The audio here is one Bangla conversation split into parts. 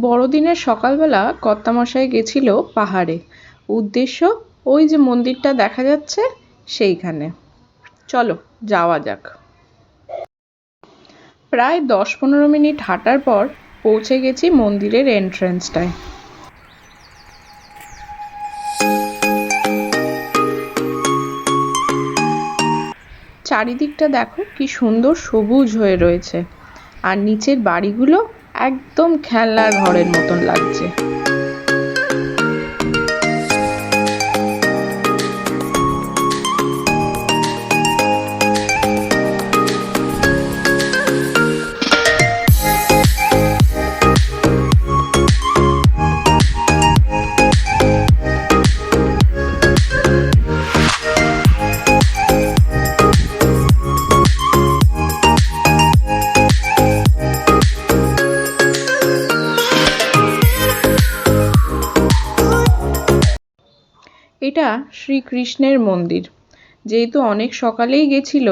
বড়দিনের সকালবেলা কর্তামশাই গেছিল পাহাড়ে। উদ্দেশ্য ওই যে মন্দিরটা দেখা যাচ্ছে সেইখানে। চলো যাওয়া যাক। প্রায় 10-15 মিনিট হাঁটার পর পৌঁছে গেছি মন্দিরের এন্ট্রান্সটায়। চারিদিকটা দেখো কি সুন্দর সবুজ হয়ে রয়েছে, আর নিচের বাড়িগুলো একদম খেলনার ঘরের মতন লাগছে। এটা শ্রীকৃষ্ণের মন্দির। যেহেতু অনেক সকালেই গেছিল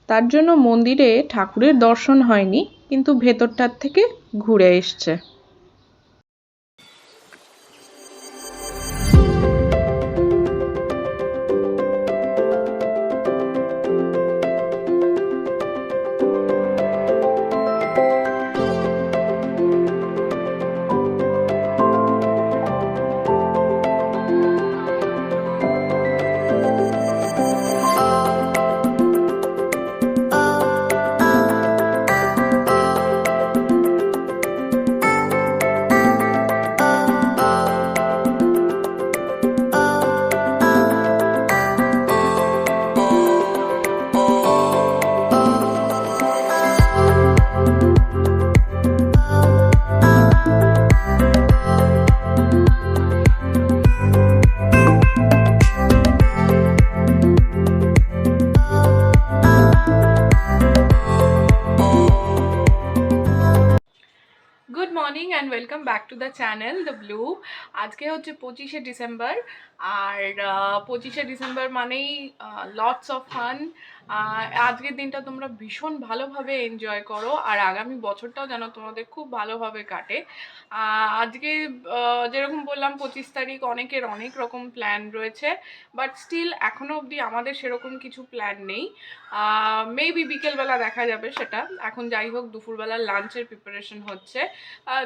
তার জন্য মন্দিরে ঠাকুরের দর্শন হয়নি, কিন্তু ভেতরটার থেকে ঘুরে এসছে। Good morning and welcome back to the channel the blue. আজকে হচ্ছে 25শে ডিসেম্বর, আর 25শে ডিসেম্বর মানেই লটস অফ ফান। আজকের দিনটা তোমরা ভীষণ ভালোভাবে এনজয় করো, আর আগামী বছরটাও যেন তোমাদের খুব ভালোভাবে কাটে। আজকে যেরকম বললাম 25 তারিখ, অনেকের অনেক রকম প্ল্যান রয়েছে, বাট স্টিল এখনও অবধি আমাদের সেরকম কিছু প্ল্যান নেই। মেবি বিকেলবেলা দেখা যাবে সেটা। এখন যাই হোক, দুপুরবেলা লাঞ্চের প্রিপারেশন হচ্ছে।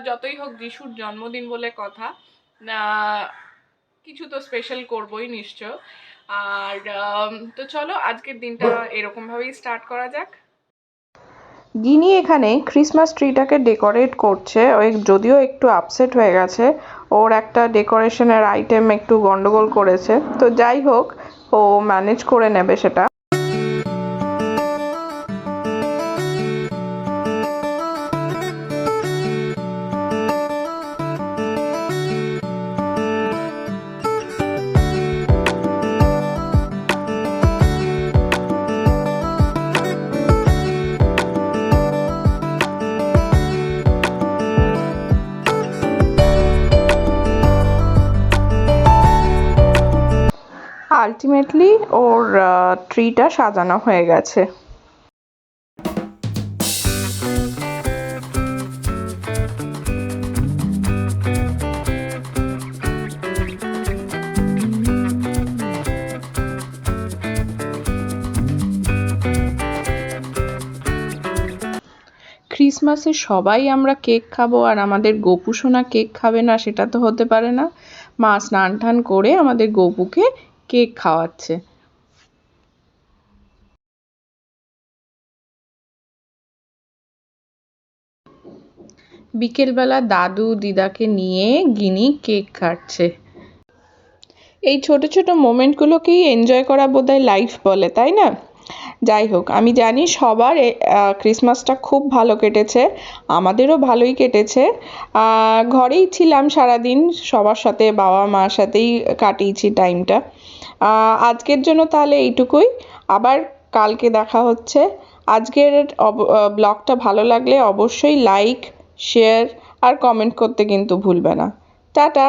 যতই হোক যিশুর জন্মদিন বলে কথা, কিছু তো স্পেশাল করবোই নিশ্চয়। আর তো চলো আজকের দিনটা এরকমভাবেই স্টার্ট করা যাক। গিনি এখানে ক্রিসমাস ট্রিটাকে ডেকোরেট করছে। ওই যদিও একটু আপসেট হয়ে গেছে, ওর একটা ডেকোরেশনের আইটেম একটু গন্ডগোল করেছে, তো যাই হোক ও ম্যানেজ করে নেবে সেটা। আলটিমেটলি ওর ট্রিটা সাজানো হয়ে গেছে। ক্রিসমাসে সবাই আমরা কেক খাবো, আর আমাদের গপু সোনা কেক খাবে না সেটা তো হতে পারে না। মা স্নান টান করে আমাদের গপুকে কেক খাওয়াচ্ছে। বিকেলবেলা দাদু দিদাকে নিয়ে গিনি কেক কাটছে। এই ছোট ছোট মোমেন্টগুলোকেই এনজয় করা বোধহয় লাইফ বলে, তাই না? যাই হোক, আমি জানি সবার ক্রিসমাসটা খুব ভালো কেটেছে, আমাদেরও ভালোই কেটেছে। ঘরেই ছিলাম সারাদিন, সবার সাথে বাবা মার সাথেই কাটিয়েছি টাইমটা। আজকের জন্য তাহলে এইটুকুই, আবার কালকে দেখা হচ্ছে। আজকের ব্লগটা ভালো লাগলে অবশ্যই লাইক, শেয়ার আর কমেন্ট করতে কিন্তু ভুলবে না। টাটা।